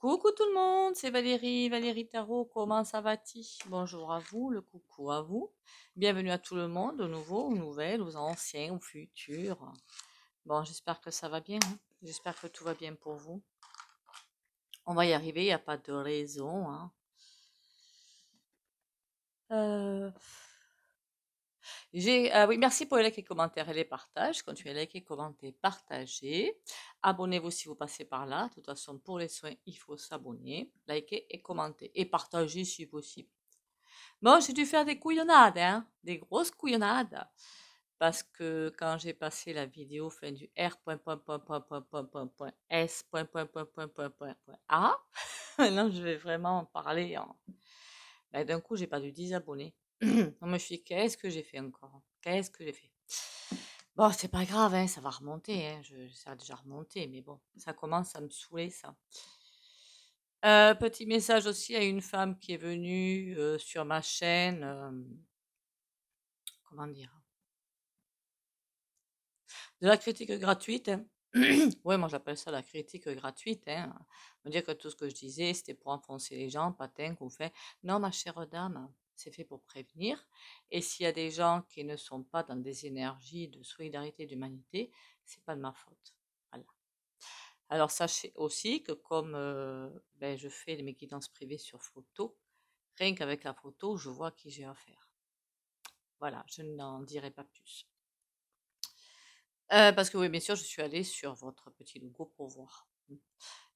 Coucou tout le monde, c'est Valérie, Valérie Tarot, comment ça va-t-il? Bonjour à vous, le coucou à vous. Bienvenue à tout le monde, aux nouveaux, aux nouvelles, aux anciens, aux futurs. Bon, j'espère que ça va bien, hein. J'espère que tout va bien pour vous. On va y arriver, il n'y a pas de raison, hein. Euh, oui, merci pour les likes et commentaires et les partages. Continuez à liker, commenter, partager. Abonnez-vous si vous passez par là. De toute façon, pour les soins, il faut s'abonner, liker et commenter. Et partager si possible. Bon, j'ai dû faire des couillonnades, hein, des grosses couillonnades. Parce que quand j'ai passé la vidéo fin du R point point point point point point point point S point point point point point point point A, maintenant je vais vraiment en parler. Ben, d'un coup, j'ai perdu 10 abonnés. On me suis dit, qu'est-ce que j'ai fait encore? Qu'est-ce que j'ai fait? Bon, c'est pas grave, hein, ça va remonter, hein, ça a déjà remonté, mais bon, ça commence à me saouler, ça. Petit message aussi à une femme qui est venue sur ma chaîne, comment dire, de la critique gratuite, hein. Ouais, moi j'appelle ça la critique gratuite, hein. Me dire que tout ce que je disais, c'était pour enfoncer les gens, patin, qu'on fait. Non, ma chère dame, c'est fait pour prévenir. Et s'il y a des gens qui ne sont pas dans des énergies de solidarité et d'humanité, c'est pas de ma faute. Voilà. Alors sachez aussi que comme ben, je fais mes guidances privées sur photo, rien qu'avec la photo, je vois à qui j'ai affaire. Voilà, je n'en dirai pas plus. Parce que oui, bien sûr, je suis allée sur votre petit logo pour voir.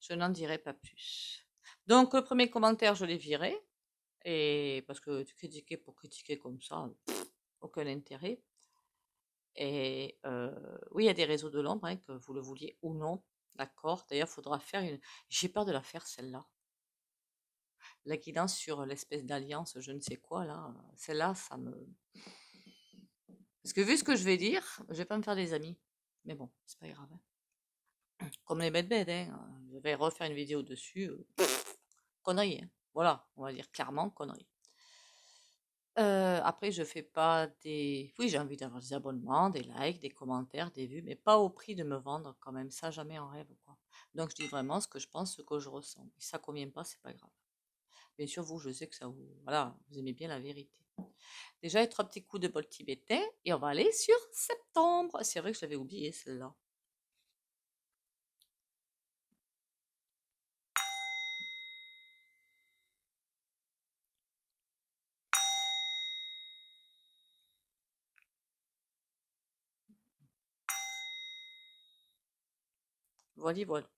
Je n'en dirai pas plus. Donc, le premier commentaire, je l'ai viré. Et parce que critiquer pour critiquer comme ça, aucun intérêt. Et oui, il y a des réseaux de l'ombre, hein, que vous le vouliez ou non. D'accord. D'ailleurs, il faudra faire une. J'ai peur de la faire, celle-là. La guidance sur l'espèce d'alliance, je ne sais quoi, là. Celle-là, ça me. Parce que vu ce que je vais dire, je vais pas me faire des amis. Mais bon, c'est pas grave, hein. Comme les bêtes, hein. Je vais refaire une vidéo dessus. Connerie, hein. Voilà, on va dire clairement connerie. Après, je fais pas des. Oui, j'ai envie d'avoir des abonnements, des likes, des commentaires, des vues, mais pas au prix de me vendre quand même. Ça, jamais en rêve, quoi. Donc, je dis vraiment ce que je pense, ce que je ressens. Et ça convient pas, c'est pas grave. Bien sûr, vous, je sais que ça vous. Voilà, vous aimez bien la vérité. Déjà, les trois petits coups de bol tibétain, et on va aller sur septembre. C'est vrai que j'avais oublié celle-là. Voilà, voilà.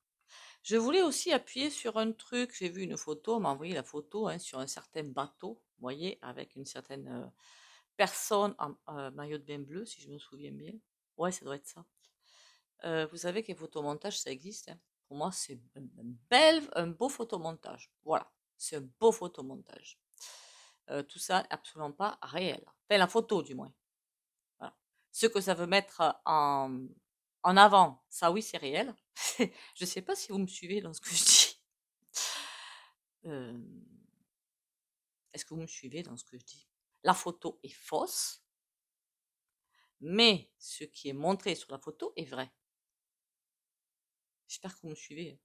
Je voulais aussi appuyer sur un truc. J'ai vu une photo, on m'a envoyé la photo hein, sur un certain bateau, vous voyez, avec une certaine personne en maillot de bain bleu, si je me souviens bien. Ouais, ça doit être ça. Vous savez que les photomontages, ça existe, hein. Pour moi, c'est un beau photomontage. Voilà, c'est un beau photomontage. Tout ça, absolument pas réel. Enfin, la photo, du moins. Voilà. Ce que ça veut mettre en avant, ça oui, c'est réel. Je sais pas si vous me suivez dans ce que je dis. Euh, Est-ce que vous me suivez dans ce que je dis? La photo est fausse, mais ce qui est montré sur la photo est vrai. J'espère que vous me suivez.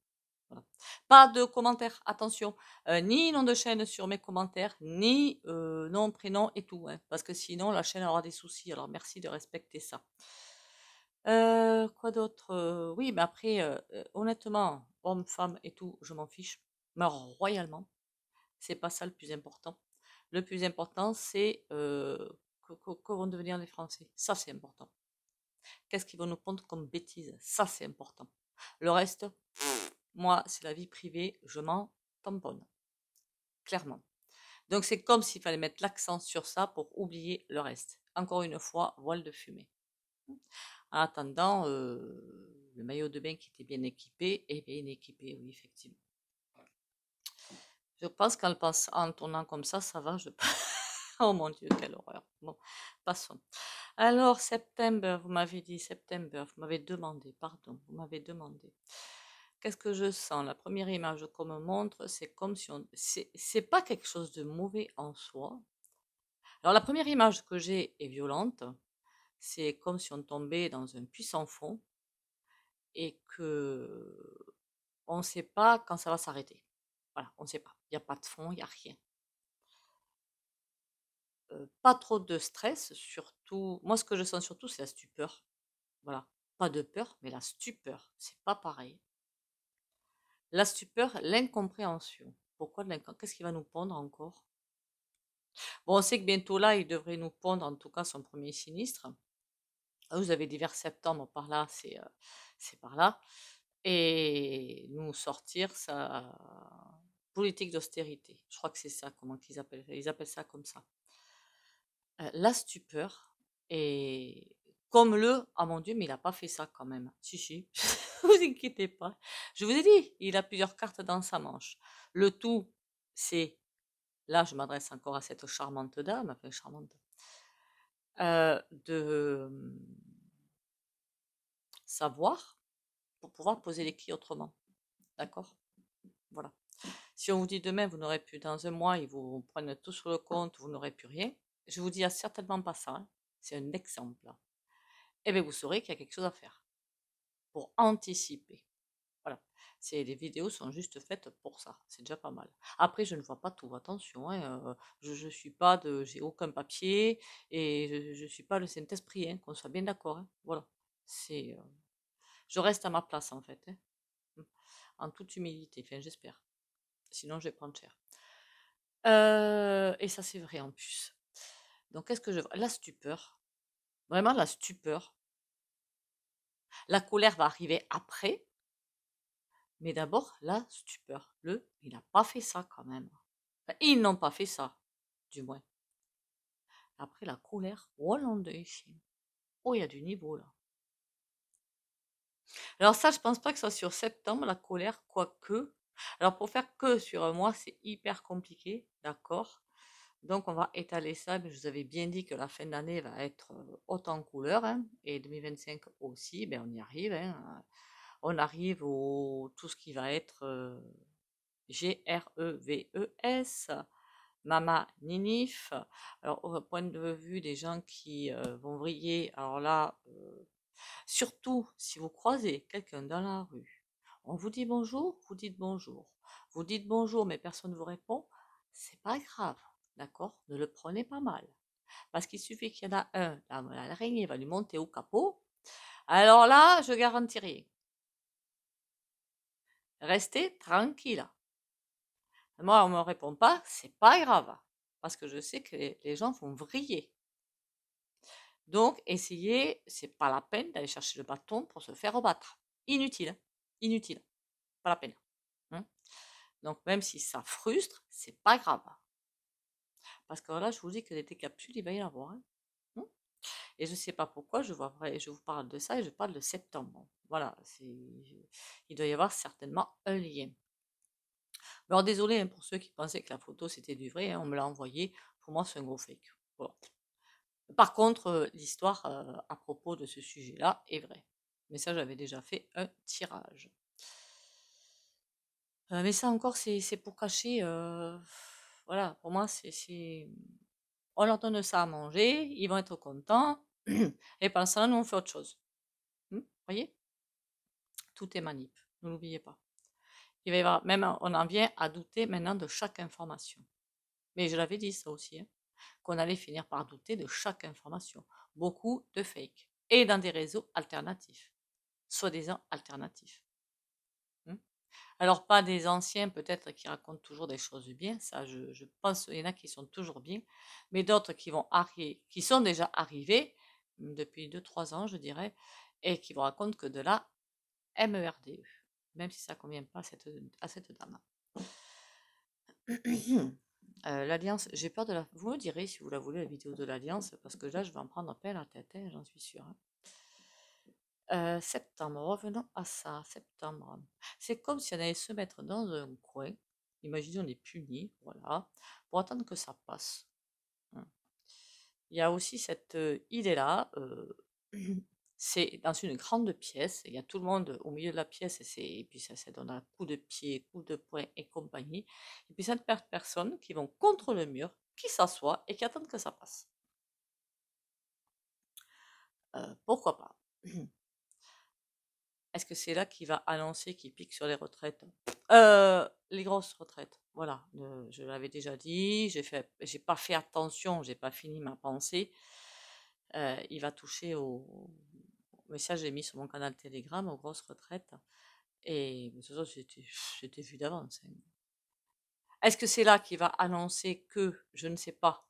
Voilà. Pas de commentaires, attention, ni nom de chaîne sur mes commentaires, ni nom, prénom et tout, hein, parce que sinon la chaîne aura des soucis. Alors merci de respecter ça. Quoi d'autre? Oui, mais après, honnêtement, homme, femme et tout, je m'en fiche, mais royalement. C'est pas ça le plus important. Le plus important, c'est que vont devenir les Français. Ça, c'est important. Qu'est-ce qu'ils vont nous prendre comme bêtises? Ça, c'est important. Le reste, moi, c'est la vie privée, je m'en tamponne. Clairement. Donc, c'est comme s'il fallait mettre l'accent sur ça pour oublier le reste. Encore une fois, voile de fumée. En attendant, le maillot de bain qui était bien équipé est bien équipé, oui, effectivement. Je pense en tournant comme ça va. Oh mon Dieu, quelle horreur. Bon, passons. Alors, septembre, vous m'avez dit, septembre, vous m'avez demandé, pardon, vous m'avez demandé. Qu'est-ce que je sens? La première image qu'on me montre, c'est comme si on. C'est pas quelque chose de mauvais en soi. Alors, la première image que j'ai est violente. C'est comme si on tombait dans un puits sans fond et que on ne sait pas quand ça va s'arrêter. Voilà, on ne sait pas. Il n'y a pas de fond, il n'y a rien. Pas trop de stress, surtout. Moi, ce que je sens surtout, c'est la stupeur. Voilà. Pas de peur, mais la stupeur. C'est pas pareil. La stupeur, l'incompréhension. Pourquoi de l'incompréhension? Qu'est-ce qui va nous pondre encore? Bon, on sait que bientôt là, il devrait nous pondre en tout cas son premier sinistre. Vous avez dit vers septembre, par là, c'est par là. Et nous sortir sa politique d'austérité. Je crois que c'est ça, comment ils appellent ça comme ça. La stupeur et comme ah mon Dieu, mais il n'a pas fait ça quand même. Si, si, vous inquiétez pas. Je vous ai dit, il a plusieurs cartes dans sa manche. Le tout, c'est, là je m'adresse encore à cette charmante dame, enfin charmante, de savoir pour pouvoir poser les clés autrement. D'accord? Voilà. Si on vous dit demain, vous n'aurez plus, dans un mois, ils vous prennent tout sur le compte, vous n'aurez plus rien. Je vous dis certainement pas ça, hein. C'est un exemple. Eh bien, vous saurez qu'il y a quelque chose à faire pour anticiper. Voilà. Les vidéos sont juste faites pour ça. C'est déjà pas mal. Après, je ne vois pas tout. Attention, hein, je suis pas j'ai aucun papier et je suis pas le Saint-Esprit, hein, qu'on soit bien d'accord, hein. Voilà. Je reste à ma place en fait, hein. En toute humilité. Enfin, j'espère. Sinon, je vais prendre cher. Et ça, c'est vrai en plus. Donc, qu'est-ce que je vois? La stupeur. Vraiment, la stupeur. La colère va arriver après. Mais d'abord, la stupeur. Il n'a pas fait ça quand même. Enfin, ils n'ont pas fait ça, du moins. Après, la colère. Oh, oh, il y a du niveau là. Alors ça, je pense pas que ce soit sur septembre, la colère, quoique. Alors pour faire que sur un mois, c'est hyper compliqué, d'accord? Donc on va étaler ça, mais je vous avais bien dit que la fin d'année va être haute en couleur, hein, et 2025 aussi, ben on y arrive, hein. On arrive au tout ce qui va être GREVES, Mama Ninif. Alors au point de vue des gens qui vont vriller, alors là, surtout si vous croisez quelqu'un dans la rue, on vous dit bonjour, vous dites bonjour. Vous dites bonjour, mais personne ne vous répond, c'est pas grave, d'accord? Ne le prenez pas mal. Parce qu'il suffit qu'il y en a un, l'araignée va lui monter au capot. Alors là, je garantis rien. Restez tranquille. Moi, on me répond pas, c'est pas grave. Parce que je sais que les gens vont vriller. Donc, essayez, c'est pas la peine d'aller chercher le bâton pour se faire rebattre. Inutile, hein. Inutile. Pas la peine. Hein. Donc, même si ça frustre, c'est pas grave. Parce que là, je vous dis que des capsules, il va y en avoir, hein. Et je ne sais pas pourquoi, je vous parle de ça et je parle de septembre. Voilà, il doit y avoir certainement un lien. Alors désolé hein, pour ceux qui pensaient que la photo c'était du vrai, hein, on me l'a envoyé. Pour moi, c'est un gros fake. Voilà. Par contre, l'histoire à propos de ce sujet-là est vraie. Mais ça, j'avais déjà fait un tirage. Mais ça encore, c'est pour cacher. Voilà, pour moi, on leur donne ça à manger, ils vont être contents. Et pendant ce temps-là, nous, on fait autre chose. Voyez? Tout est manip, ne l'oubliez pas. Il va y avoir, même, on en vient à douter maintenant de chaque information. Mais je l'avais dit ça aussi, hein, qu'on allait finir par douter de chaque information. Beaucoup de fake. Et dans des réseaux alternatifs. Soi-disant alternatifs. Alors, pas des anciens, peut-être, qui racontent toujours des choses bien. Ça, je pense qu'il y en a qui sont toujours bien. Mais d'autres qui vont arriver, qui sont déjà arrivés, depuis 2-3 ans, je dirais, et qui vous racontent que de la MERDE. Même si ça ne convient pas à cette dame. L'Alliance, j'ai peur de la... Vous me direz si vous la voulez, la vidéo de l'Alliance, parce que là, je vais en prendre plein la tête, hein, j'en suis sûre. Septembre, revenons à ça, septembre. C'est comme si on allait se mettre dans un coin, imaginez on est puni, voilà, pour attendre que ça passe. Il y a aussi cette idée-là, c'est dans une grande pièce, il y a tout le monde au milieu de la pièce, et puis ça donne un coup de pied, coup de poing et compagnie. Et puis cette personnes qui vont contre le mur, qui s'assoient et qui attendent que ça passe. Pourquoi pas? Est-ce que c'est là qu'il va annoncer qu'il pique sur les retraites? les grosses retraites. Voilà, je l'avais déjà dit, j'ai pas fait attention, j'ai pas fini ma pensée. Il va toucher au message que j'ai mis sur mon canal Telegram, aux grosses retraites. Et de toute façon, c'était vu d'avance, hein. Est-ce que c'est là qu'il va annoncer que, je ne sais pas,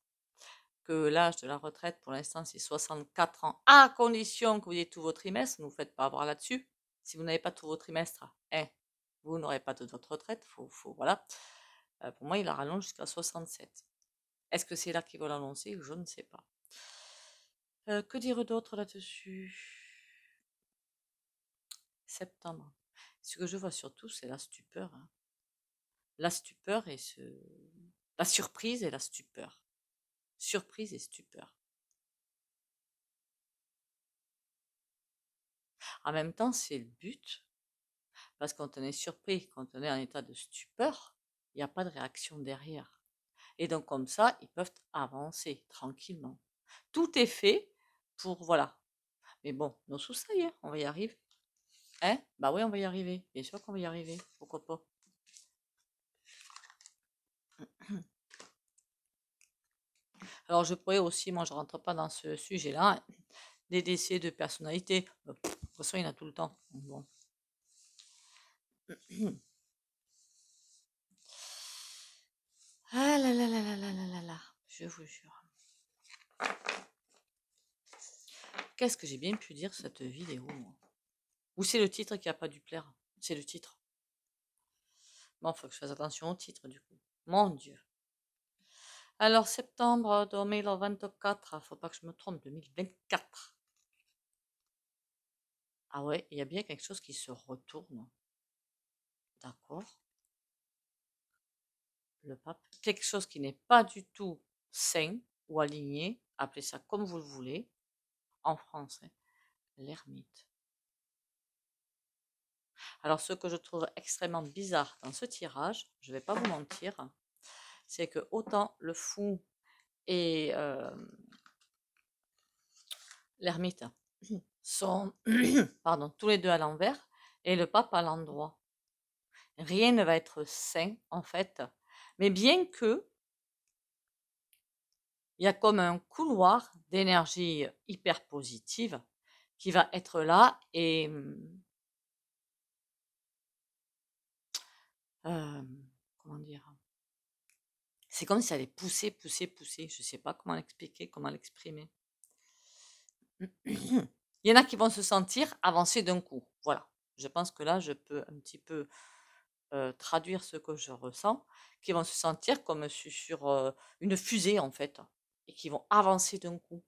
que l'âge de la retraite, pour l'instant, c'est 64 ans, à condition que vous ayez tous vos trimestres, ne vous faites pas avoir là-dessus. Si vous n'avez pas tous vos trimestres, hein, vous n'aurez pas de votre retraite, voilà. Pour moi, il la rallonge jusqu'à 67. Est-ce que c'est là qu'ils vont l'annoncer? Je ne sais pas. Que dire d'autre là-dessus? Septembre. Ce que je vois surtout, c'est la stupeur, hein. La stupeur et la surprise et la stupeur. Surprise et stupeur. En même temps, c'est le but, parce que quand on est surpris, quand on est en état de stupeur, il n'y a pas de réaction derrière. Et donc comme ça, ils peuvent avancer tranquillement. Tout est fait pour, voilà. Mais bon, nos sous, ça y est, on va y arriver. Hein? Bah oui, on va y arriver. Bien sûr qu'on va y arriver. Pourquoi pas? Alors je pourrais aussi, moi je rentre pas dans ce sujet-là, des décès de personnalités. De toute façon, il y en a tout le temps. Bon. Ah là là là là là là là là, je vous jure. Qu'est-ce que j'ai bien pu dire cette vidéo, moi? Ou c'est le titre qui a pas dû plaire? C'est le titre. Bon, faut que je fasse attention au titre du coup. Mon Dieu. Alors, septembre 2024, faut pas que je me trompe, 2024. Ah ouais, il y a bien quelque chose qui se retourne. D'accord. Le pape. Quelque chose qui n'est pas du tout sain ou aligné, appelez ça comme vous le voulez, en français, l'ermite. Alors, ce que je trouve extrêmement bizarre dans ce tirage, je ne vais pas vous mentir, c'est que autant le fou et l'ermite sont pardon, tous les deux à l'envers et le pape à l'endroit. Rien ne va être sain en fait, mais bien que il y a comme un couloir d'énergie hyper positive qui va être là et comment dire, c'est comme si ça allait pousser, pousser, pousser. Je ne sais pas comment l'expliquer, comment l'exprimer. Il y en a qui vont se sentir avancer d'un coup. Voilà. Je pense que là, je peux un petit peu traduire ce que je ressens, qui vont se sentir comme sur une fusée en fait, et qui vont avancer d'un coup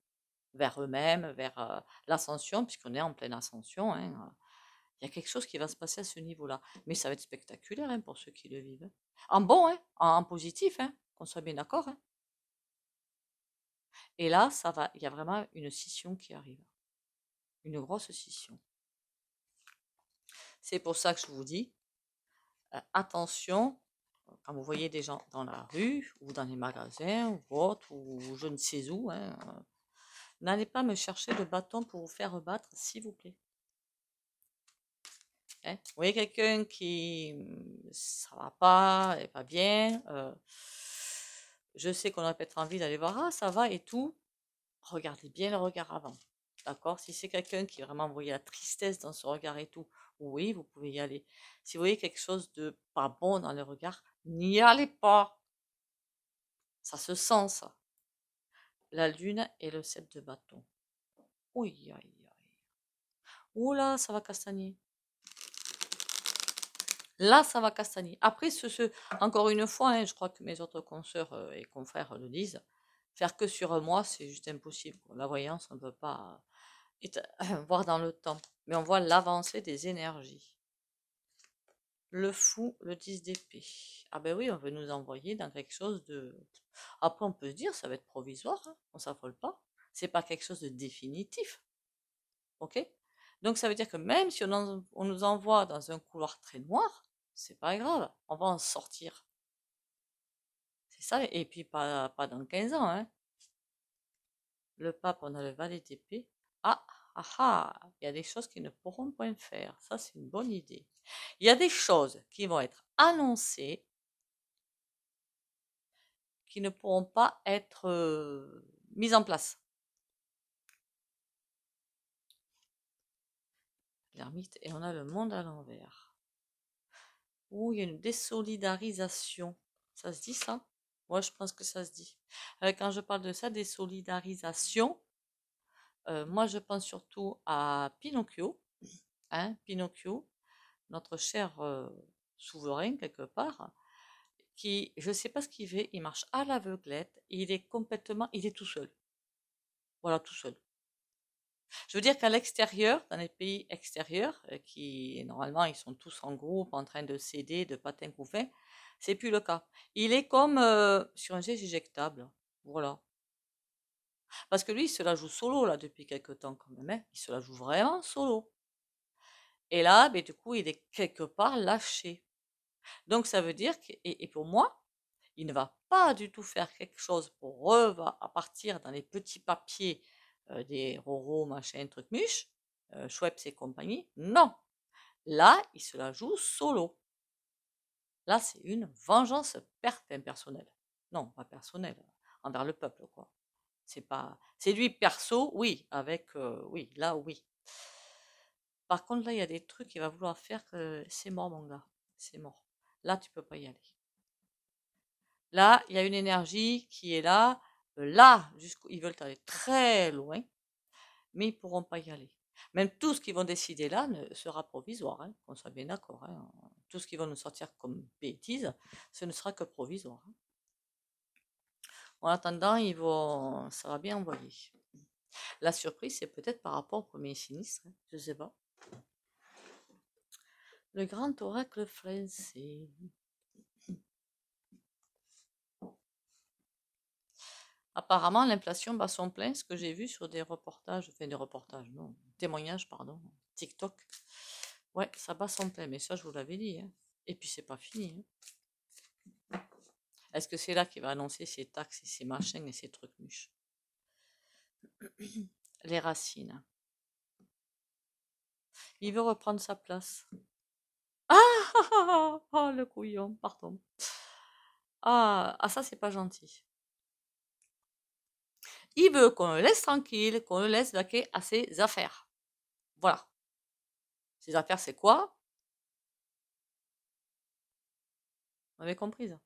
vers eux-mêmes, vers l'ascension, puisqu'on est en pleine ascension, hein. Il y a quelque chose qui va se passer à ce niveau-là. Mais ça va être spectaculaire hein, pour ceux qui le vivent. En bon, hein, en positif, hein, qu'on soit bien d'accord. Hein. Et là, il y a vraiment une scission qui arrive. Une grosse scission. C'est pour ça que je vous dis, attention, quand vous voyez des gens dans la rue, ou dans les magasins, ou autre, ou je ne sais où, hein, n'allez pas me chercher le bâton pour vous faire rebattre, s'il vous plaît. Hein, vous voyez quelqu'un qui ça va pas, est pas bien, je sais qu'on aurait peut-être envie d'aller voir, ah ça va et tout, regardez bien le regard avant, d'accord? Si c'est quelqu'un qui vraiment vous voyez la tristesse dans ce regard et tout, oui, vous pouvez y aller. Si vous voyez quelque chose de pas bon dans le regard, n'y allez pas. Ça se sent ça. La lune et le 7 de bâton. Oui, aïe, aïe. Oula, ça va castagner. Là, ça va castagner. Après, encore une fois, hein, je crois que mes autres consoeurs et confrères le disent, faire que sur moi, c'est juste impossible. La voyance, on ne peut pas voir dans le temps. Mais on voit l'avancée des énergies. Le fou, le 10 d'épée. Ah ben oui, on veut nous envoyer dans quelque chose de... Après, on peut se dire, ça va être provisoire, hein, on ne s'affole pas. C'est pas quelque chose de définitif. Ok? Donc ça veut dire que même si on nous envoie dans un couloir très noir, c'est pas grave, on va en sortir. C'est ça, et puis pas dans 15 ans, hein. Le pape, on a le valet d'épée. Ah, ah, ah, il y a des choses qui ne pourront point faire. Ça, c'est une bonne idée. Il y a des choses qui vont être annoncées qui ne pourront pas être mises en place. L'ermite, et on a le monde à l'envers. Ouh, il y a une désolidarisation. Ça se dit ça? Moi, je pense que ça se dit. Quand je parle de ça, désolidarisation, moi, je pense surtout à Pinocchio, hein, Pinocchio, notre cher souverain quelque part, qui, je sais pas ce qu'il fait, il marche à l'aveuglette, il est complètement, il est tout seul. Voilà, tout seul. Je veux dire qu'à l'extérieur, dans les pays extérieurs, qui normalement ils sont tous en groupe, en train de s'aider, de patin couffin, c'est plus le cas. Il est comme sur un siège éjectable. Voilà. Parce que lui, il se la joue solo là depuis quelques temps quand même, hein. Il se la joue vraiment solo. Et là, ben, du coup, il est quelque part lâché. Donc ça veut dire que, et pour moi, il ne va pas du tout faire quelque chose pour partir dans les petits papiers des Roro, machin, truc muche, Schweppes et compagnie. Non, là, il se la joue solo. Là, c'est une vengeance personnelle. Non, pas personnelle, envers le peuple, quoi. C'est lui perso, oui, avec, oui, là, oui. Par contre, là, il y a des trucs qu'il va vouloir faire que c'est mort, mon gars. C'est mort. Là, tu peux pas y aller. Là, il y a une énergie qui est là. Là, ils veulent aller très loin, mais ils ne pourront pas y aller. Même tout ce qu'ils vont décider là sera provisoire, hein, qu'on soit bien d'accord, hein. Tout ce qu'ils vont nous sortir comme bêtises, ce ne sera que provisoire, hein. En attendant, ça va bien envoyer. La surprise, c'est peut-être par rapport au premier sinistre, hein, je ne sais pas. Le grand oracle français. Apparemment, l'inflation bat son plein, ce que j'ai vu sur des reportages, non, témoignages, pardon, TikTok. Ouais, ça bat son plein, mais ça, je vous l'avais dit, hein. Et puis, c'est pas fini, hein. Est-ce que c'est là qu'il va annoncer ses taxes et ses machins et ses trucs mûches? Les racines. Il veut reprendre sa place. Ah, oh, le couillon, pardon. Ah, ça, c'est pas gentil. Il veut qu'on le laisse tranquille, qu'on le laisse vaquer à ses affaires. Voilà. Ses affaires, c'est quoi? Vous avez compris ça?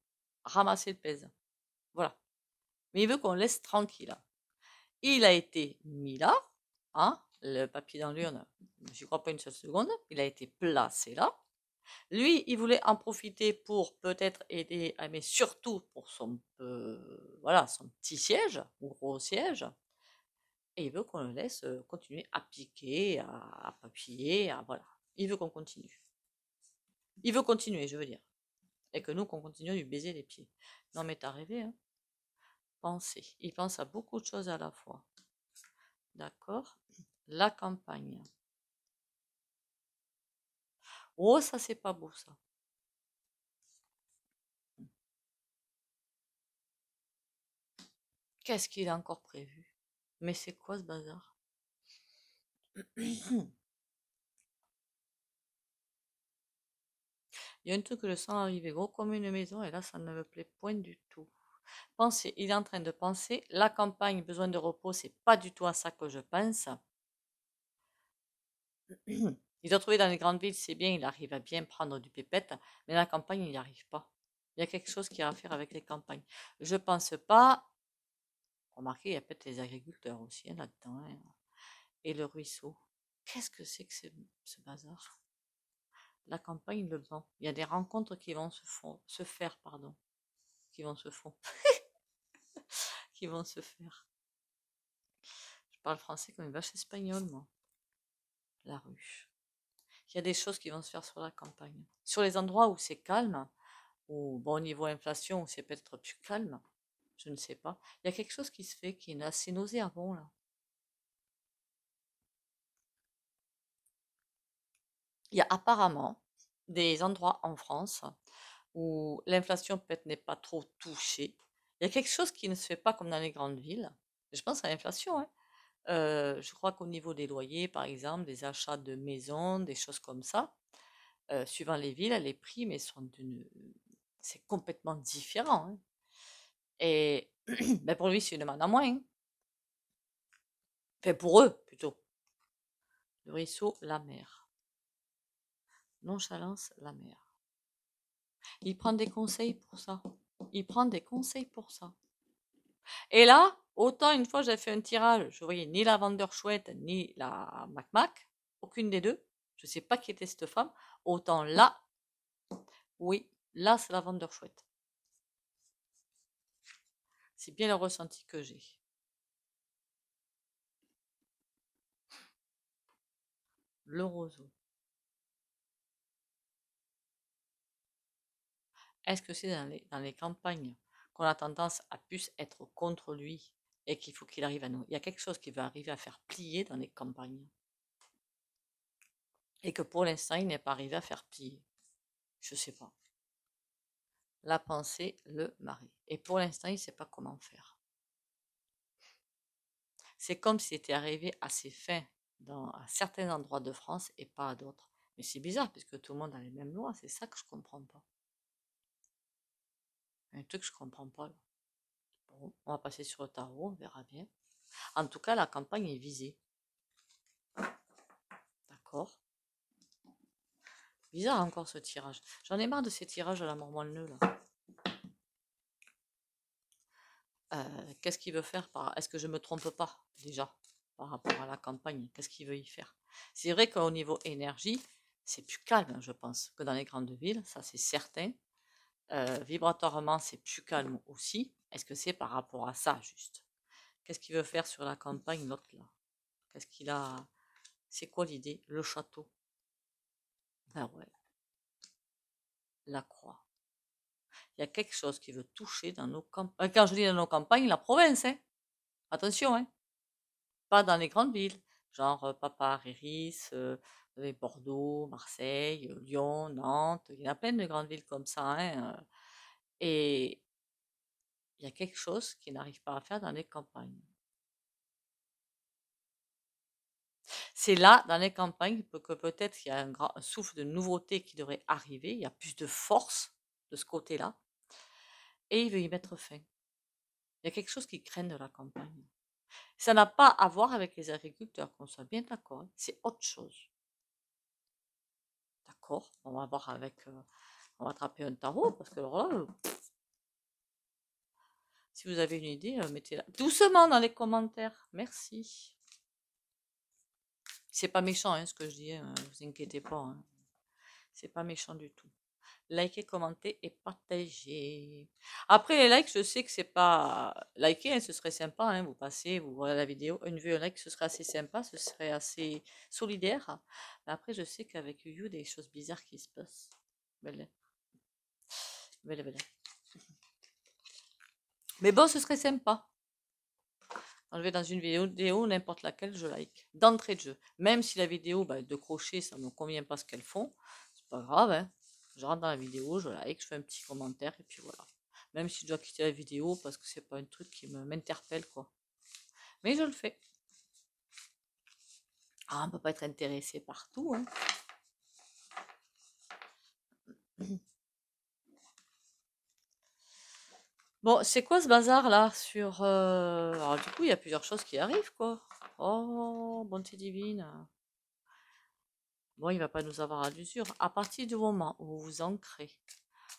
Ramasser le pèse. Voilà. Mais il veut qu'on le laisse tranquille. Il a été mis là, hein, le papier dans l'urne, je crois pas une seule seconde, il a été placé là. Lui, il voulait en profiter pour peut-être aider, mais surtout pour son, voilà, son petit siège, ou gros siège. Et il veut qu'on le laisse continuer à piquer, à papiller, voilà. Il veut qu'on continue. Il veut continuer, je veux dire. Et que nous, qu'on continue à lui baiser les pieds. Non, mais t'as rêvé, hein. Penser. Il pense à beaucoup de choses à la fois. D'accord? La campagne. Oh, ça, c'est pas beau, ça. Qu'est-ce qu'il a encore prévu? Mais c'est quoi ce bazar? Il y a un truc que je sens arriver gros comme une maison et là, ça ne me plaît point du tout. Pensez, il est en train de penser, la campagne, besoin de repos, c'est pas du tout à ça que je pense. Il doit trouver dans les grandes villes, c'est bien, il arrive à bien prendre du pépette, mais la campagne, il n'y arrive pas. Il y a quelque chose qui a à faire avec les campagnes. Je pense pas. Remarquez, il y a peut-être les agriculteurs aussi, hein, là-dedans, hein. Et le ruisseau. Qu'est-ce que c'est que ce bazar? La campagne le vend. Il y a des rencontres qui vont se faire, pardon. Qui vont se font. Qui vont se faire. Je parle français comme une vache espagnole, moi. La ruche. Il y a des choses qui vont se faire sur la campagne. Sur les endroits où c'est calme, ou bon, au niveau inflation, c'est peut-être plus calme, je ne sais pas. Il y a quelque chose qui se fait qui est assez nauséabond, là. Il y a apparemment des endroits en France où l'inflation peut-être n'est pas trop touchée. Il y a quelque chose qui ne se fait pas comme dans les grandes villes. Je pense à l'inflation, hein. Je crois qu'au niveau des loyers, par exemple, des achats de maisons, des choses comme ça, suivant les villes, les prix, mais c'est complètement différent, hein. Et ben pour lui, c'est une manne en moins, hein. Enfin, pour eux, plutôt. Le ruisseau, la mer. Nonchalance, la mer. Il prend des conseils pour ça. Il prend des conseils pour ça. Et là, autant une fois, j'avais fait un tirage, je voyais ni la vendeur chouette, ni la Mac, aucune des deux. Je ne sais pas qui était cette femme. Autant là, oui, là, c'est la vendeur chouette. C'est bien le ressenti que j'ai. Le roseau. Est-ce que c'est dans les campagnes qu'on a tendance à plus être contre lui et qu'il faut qu'il arrive à nous? Il y a quelque chose qui va arriver à faire plier dans les campagnes. Et que pour l'instant, il n'est pas arrivé à faire plier. Je sais pas. La pensée, le mari. Et pour l'instant, il ne sait pas comment faire. C'est comme s'il était arrivé à ses fins à certains endroits de France et pas à d'autres. Mais c'est bizarre, puisque tout le monde a les mêmes lois. C'est ça que je comprends pas. Un truc que je comprends pas, là. Bon, on va passer sur le tarot, on verra bien. En tout cas, la campagne est visée. D'accord. Bizarre encore ce tirage. J'en ai marre de ces tirages à la mort moelle là. Qu'est-ce qu'il veut faire par... Est-ce que je me trompe pas déjà par rapport à la campagne? Qu'est-ce qu'il veut y faire? C'est vrai qu'au niveau énergie, c'est plus calme, je pense, que dans les grandes villes, ça c'est certain. Vibratoirement, c'est plus calme aussi. Est-ce que c'est par rapport à ça, juste? Qu'est-ce qu'il veut faire sur la campagne, l'autre là? Qu'est-ce qu'il a? C'est quoi l'idée? Le château. Ben ouais, la croix. Il y a quelque chose qui veut toucher dans nos campagnes. Quand je dis dans nos campagnes, la province, hein. Attention, hein. Pas dans les grandes villes. Genre Papa, Réris, Bordeaux, Marseille, Lyon, Nantes. Il y en a plein de grandes villes comme ça, hein. Et il y a quelque chose qui n'arrive pas à faire dans les campagnes. C'est là, dans les campagnes, que peut-être il y a un souffle de nouveauté qui devrait arriver. Il y a plus de force de ce côté-là. Et il veut y mettre fin. Il y a quelque chose qui craint de la campagne. Ça n'a pas à voir avec les agriculteurs, qu'on soit bien d'accord. C'est autre chose. D'accord? On va voir avec... on va attraper un tarot, parce que alors là... si vous avez une idée, mettez-la doucement dans les commentaires. Merci. C'est pas méchant, hein, ce que je dis. Hein, vous inquiétez pas. Hein. C'est pas méchant du tout. Likez, commentez et partagez. Après les likes, je sais que c'est pas... Liker, hein, ce serait sympa. Hein, vous passez, vous voyez la vidéo. Une vue, un like, ce serait assez sympa. Ce serait assez solidaire. Mais après, je sais qu'avec You, des choses bizarres qui se passent. Belle. Belle, belle. Mais bon, ce serait sympa. Quand je vais dans une vidéo, n'importe laquelle, je like. D'entrée de jeu. Même si la vidéo de crochet, ça ne me convient pas ce qu'elles font, c'est pas grave. Hein. Je rentre dans la vidéo, je like, je fais un petit commentaire et puis voilà. Même si je dois quitter la vidéo parce que c'est pas un truc qui m'interpelle quoi. Mais je le fais. Ah, on peut pas être intéressé partout. Hein. Bon, c'est quoi ce bazar là sur... Alors du coup, il y a plusieurs choses qui arrivent quoi. Oh, bonté divine. Bon, il va pas nous avoir à l'usure. À partir du moment où vous vous ancrez,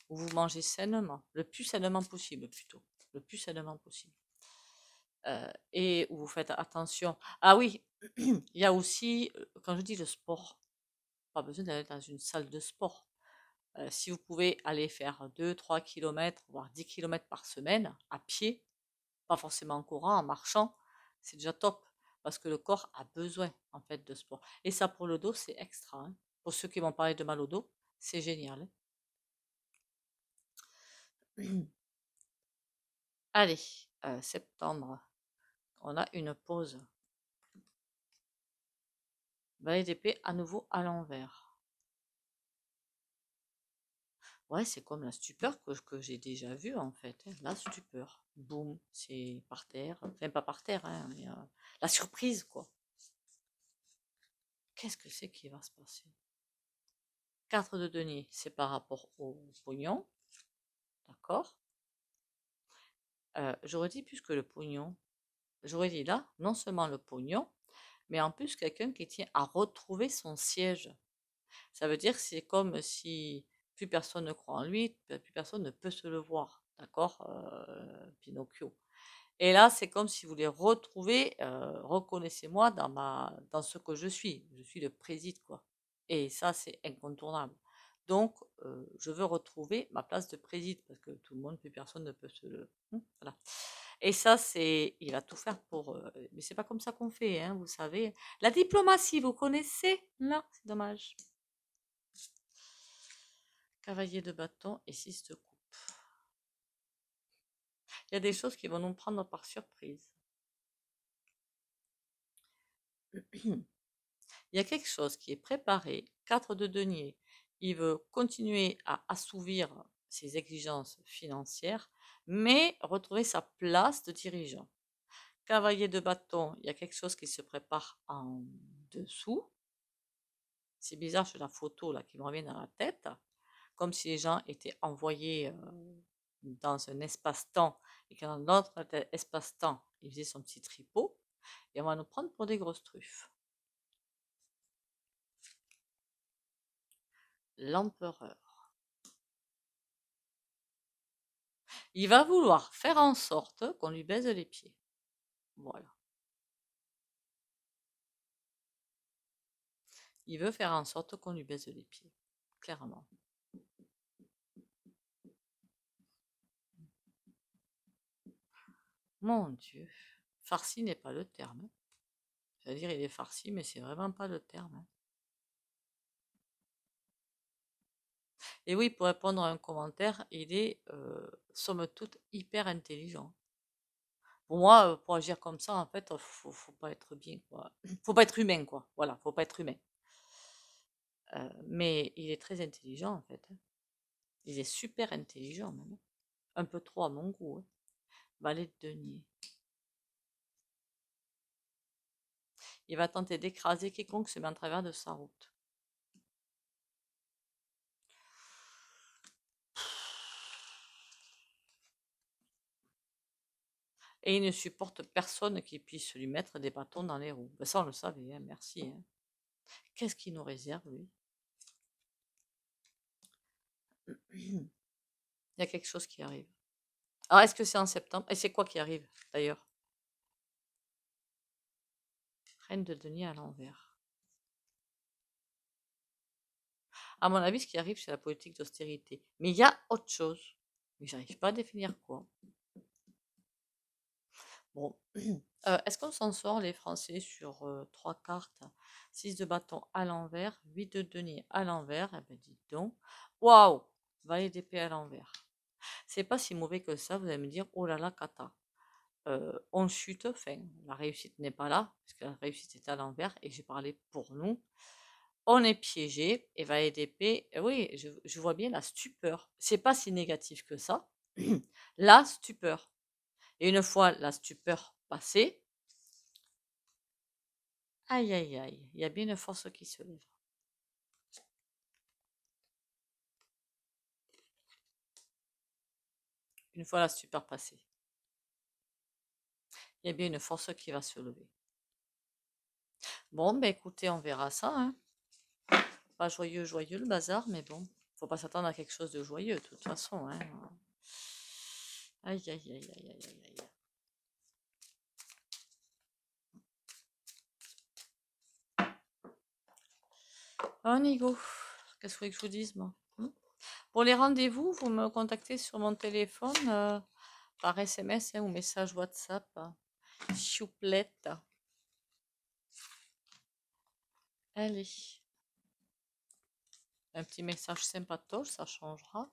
où vous mangez sainement, le plus sainement possible plutôt, le plus sainement possible, et où vous faites attention. Ah oui, il y a aussi, quand je dis le sport, pas besoin d'aller dans une salle de sport. Si vous pouvez aller faire 2-3 km, voire 10 km par semaine, à pied, pas forcément en courant, en marchant, c'est déjà top. Parce que le corps a besoin, en fait, de sport. Et ça, pour le dos, c'est extra. Hein. Pour ceux qui m'ont parlé de mal au dos, c'est génial. Hein. Allez, septembre, on a une pause. Valet d'épée à nouveau à l'envers. Ouais, c'est comme la stupeur que j'ai déjà vue en fait. Hein. La stupeur. Boum, c'est par terre. Enfin, pas par terre, hein, mais la surprise quoi. Qu'est-ce que c'est qui va se passer? 4 de denier, c'est par rapport au pognon. D'accord. j'aurais dit plus que le pognon. J'aurais dit là, non seulement le pognon, mais en plus quelqu'un qui tient à retrouver son siège. Ça veut dire que c'est comme si plus personne ne croit en lui, plus personne ne peut se le voir. D'accord, Pinocchio. Et là, c'est comme si vous voulez retrouver, reconnaissez-moi dans ce que je suis. Je suis le président, quoi. Et ça, c'est incontournable. Donc, je veux retrouver ma place de président parce que tout le monde, plus personne ne peut se le. Voilà. Et ça, il va tout faire pour. Mais c'est pas comme ça qu'on fait, hein, vous savez. La diplomatie, vous connaissez? Non, c'est dommage. Cavalier de bâton et 6 de coupe. Il y a des choses qui vont nous prendre par surprise. Il y a quelque chose qui est préparé, 4 de denier. Il veut continuer à assouvir ses exigences financières, mais retrouver sa place de dirigeant. Cavalier de bâton, il y a quelque chose qui se prépare en dessous. C'est bizarre sur la photo là qui me revient dans la tête, comme si les gens étaient envoyés dans un espace-temps et que dans l'autre espace-temps, il faisait son petit tripot. Et on va nous prendre pour des grosses truffes. L'empereur. Il va vouloir faire en sorte qu'on lui baise les pieds. Voilà. Il veut faire en sorte qu'on lui baise les pieds. Clairement. Mon Dieu. Farci n'est pas le terme. C'est-à-dire, il est farci, mais c'est vraiment pas le terme. Et oui, pour répondre à un commentaire, il est, somme toute, hyper intelligent. Pour moi, pour agir comme ça, en fait, faut pas être bien, quoi. Faut pas être humain, quoi. Voilà, faut pas être humain. Mais il est très intelligent, en fait. Il est super intelligent, même. Un peu trop à mon goût. Hein. Valet de denier. Il va tenter d'écraser quiconque se met en travers de sa route. Et il ne supporte personne qui puisse lui mettre des bâtons dans les roues. Ben ça, on le savait, hein, merci. Hein. Qu'est-ce qu'il nous réserve, lui? Il y a quelque chose qui arrive. Alors, est-ce que c'est en septembre? Et c'est quoi qui arrive, d'ailleurs? Reine de denier à l'envers. À mon avis, ce qui arrive, c'est la politique d'austérité. Mais il y a autre chose. Mais j'arrive pas à définir quoi. Bon. Est-ce qu'on s'en sort, les Français, sur 3 cartes? 6 de bâton à l'envers, 8 de denier à l'envers. Eh ben, dites donc. Waouh! Valet d'épée à l'envers. C'est pas si mauvais que ça, vous allez me dire, oh là là, cata. On chute, enfin, la réussite n'est pas là, parce que la réussite est à l'envers, et j'ai parlé pour nous. On est piégé, et valet d'épée, oui, je vois bien la stupeur. C'est pas si négatif que ça. La stupeur. Et une fois la stupeur passée, aïe aïe aïe, il y a bien une force qui se lève. Une fois la stupeur passée, il y a bien une force qui va se lever. Bon, ben écoutez, on verra ça. Hein. Pas joyeux, joyeux le bazar, mais bon, faut pas s'attendre à quelque chose de joyeux, de toute façon. Hein. Aïe aïe aïe aïe aïe aïe aïe. Oh Nigo, qu'est-ce que vous voulez que je vous dise, moi? Pour les rendez-vous, vous me contactez sur mon téléphone par SMS hein, ou message WhatsApp. Chouplette. Allez. Un petit message sympatoche, ça changera.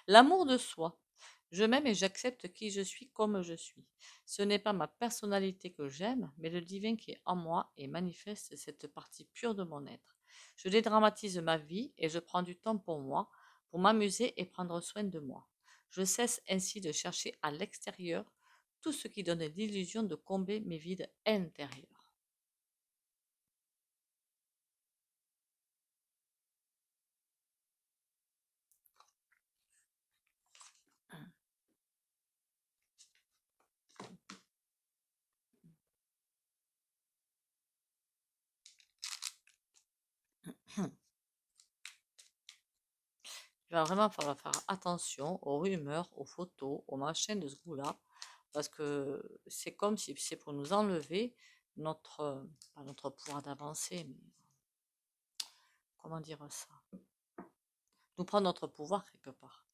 L'amour de soi. Je m'aime et j'accepte qui je suis comme je suis. Ce n'est pas ma personnalité que j'aime, mais le divin qui est en moi et manifeste cette partie pure de mon être. Je dédramatise ma vie et je prends du temps pour moi, pour m'amuser et prendre soin de moi. Je cesse ainsi de chercher à l'extérieur tout ce qui donne l'illusion de combler mes vides intérieurs. Il va vraiment falloir faire attention aux rumeurs, aux photos, aux machins de ce goût-là, parce que c'est comme si c'est pour nous enlever notre, pas notre pouvoir d'avancer, mais comment dire ça? Nous prendre notre pouvoir quelque part.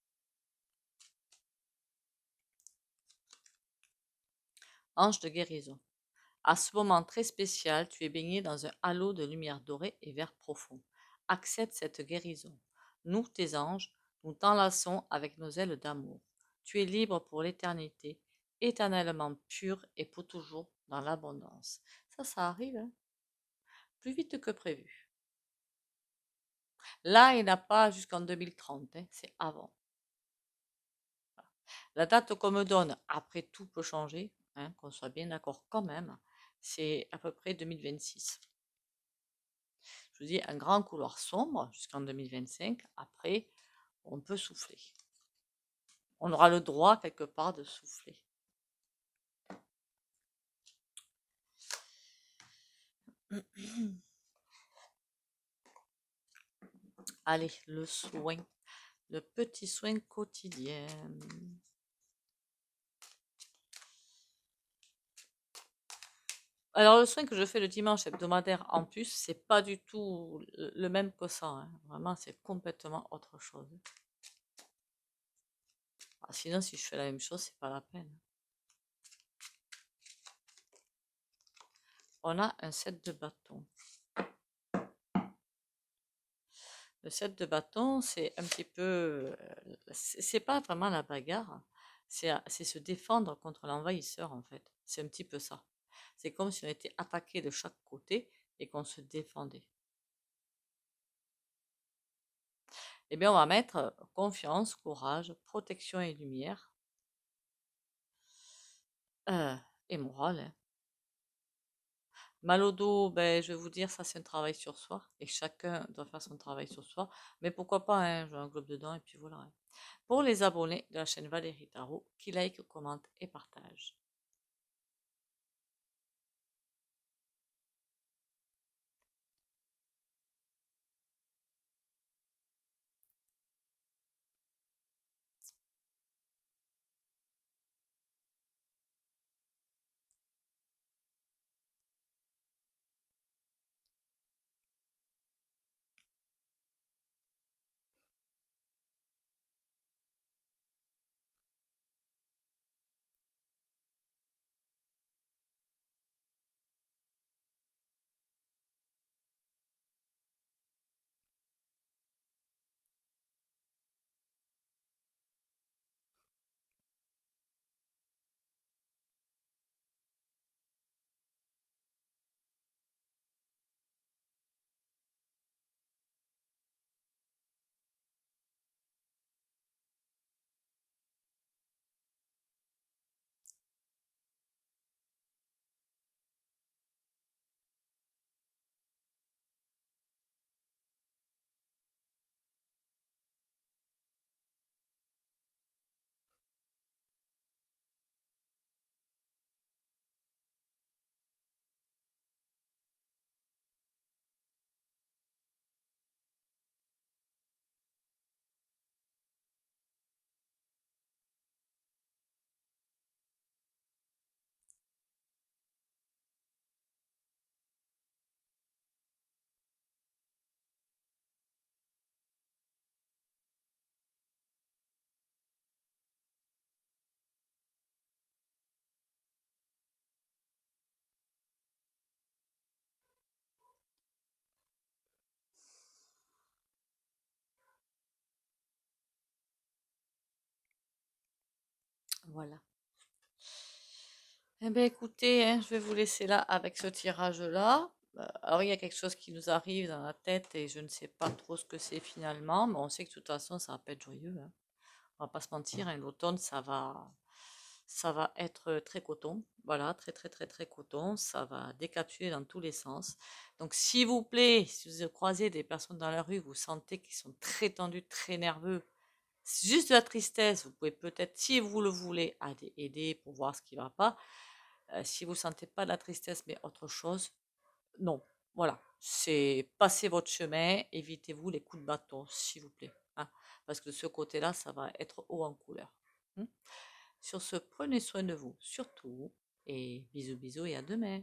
Ange de guérison. À ce moment très spécial, tu es baigné dans un halo de lumière dorée et vert profond. Accepte cette guérison. Nous, tes anges, nous t'enlaçons avec nos ailes d'amour. Tu es libre pour l'éternité, éternellement pur et pour toujours dans l'abondance. Ça arrive, hein, plus vite que prévu. Là, il n'a pas jusqu'en 2030, hein, c'est avant. La date qu'on me donne, après tout peut changer, hein, qu'on soit bien d'accord quand même, c'est à peu près 2026. Je vous dis, un grand couloir sombre jusqu'en 2025. Après, on peut souffler. On aura le droit quelque part de souffler. Allez, le soin, le petit soin quotidien. Alors, le soin que je fais le dimanche hebdomadaire en plus, c'est pas du tout le même que ça, hein. Vraiment, c'est complètement autre chose. Ah, sinon, si je fais la même chose, c'est pas la peine. On a un set de bâtons. Le set de bâtons, c'est un petit peu, c'est pas vraiment la bagarre, c'est se défendre contre l'envahisseur en fait. C'est un petit peu ça. C'est comme si on était attaqué de chaque côté et qu'on se défendait. Eh bien, on va mettre confiance, courage, protection et lumière, et morale, hein. Mal au dos, ben, je vais vous dire, ça c'est un travail sur soi, et chacun doit faire son travail sur soi. Mais pourquoi pas, hein, je englobe dedans, et puis voilà, hein. Pour les abonnés de la chaîne Valérie Tarot, qui like, commente et partage. Voilà. Eh bien, écoutez, hein, je vais vous laisser là avec ce tirage-là. Alors, il y a quelque chose qui nous arrive dans la tête et je ne sais pas trop ce que c'est finalement, mais on sait que de toute façon, ça va pas être joyeux, hein. On va pas se mentir, hein, l'automne, ça va être très coton. Voilà, très, très, très, très coton. Ça va décapsuler dans tous les sens. Donc, s'il vous plaît, si vous croisez des personnes dans la rue, vous sentez qu'ils sont très tendus, très nerveux, c'est juste de la tristesse, vous pouvez peut-être, si vous le voulez, aider pour voir ce qui ne va pas. Si vous ne sentez pas de la tristesse, mais autre chose, non. Voilà, c'est passez votre chemin, évitez-vous les coups de bâton, s'il vous plaît. hein, parce que de ce côté-là, ça va être haut en couleur. Sur ce, prenez soin de vous, surtout, et bisous bisous et à demain.